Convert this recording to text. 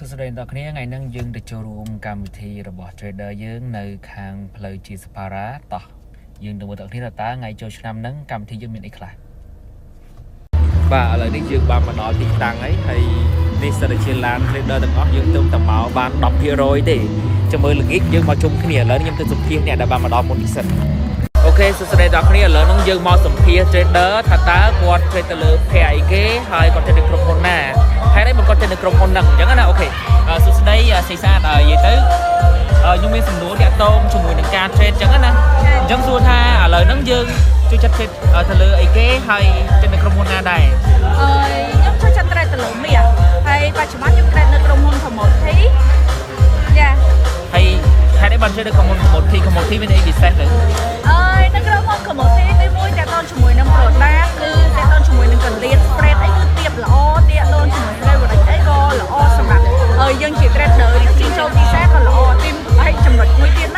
សួស្តីដល់គ្នាថ្ងៃនេះយើងទៅចូលរួមកម្មវិធីរបស់ trader យើងនៅខាងផ្លូវជាសប៉ារ៉ាតោះយើងទៅមើលដល់គ្នាតើថ្ងៃចូលឆ្នាំហ្នឹងកម្មវិធីយើងមានអីខ្លះបាទឥឡូវនេះយើងបានមកដល់ទីតាំងហើយនេះសិតតែជាឡាន trader ទាំងអស់យើងទៅតែមកបាន 10% ទេចាំមើលល្ងាចយើងមកជុំគ្នាឥឡូវខ្ញុំទៅសម្ភាសអ្នកដែលបានមកដល់មុនពិសិដ្ឋអូខេសួស្តីដល់គ្នាឥឡូវហ្នឹងយើងមកសម្ភាស trader ថាតើគាត់ trade ទៅលើភ័យអីគេហើយគាត់ trade នៅក្រុមហ៊ុនណាហើយនេះគាត់ trade នៅក្រុមហ៊ុនហ្នឹងអញ្ចឹងណាអូខេសួស្តីសេសានិយាយទៅខ្ញុំមានសំណួរតាក់ទងជាមួយនឹងការ trade អញ្ចឹងណាអញ្ចឹងសួរថាឥឡូវហ្នឹងយើងជួយចាត់ trade ទៅលើអីគេហើយ trade នៅក្រុមហ៊ុនណាដែរខ្ញុំជួយចាត់ trade ទៅលើមាសហើយបច្ចុប្បន្នខ្ញុំ trade នៅក្រុមហ៊ុន Commodity យ៉ាហើយហេតុអីបាន trade នៅក្រុមហ៊ុន Commodity មានអីពិសេសទៅនៅក្រុមហ៊ុន Commodity ទីមួយតាក់ទងជាមួយនឹង product គឺតាក់ទងជាមួយនឹងកលៀត spread អីគឺទៀបល្អតាក់ទងជាមួយ leverage អីក៏ល្អសម្រាប់យើងជា trader យើងជិះចូលទីផ្សារក៏ល្អទីហើយចំណុចមួយទៀតណា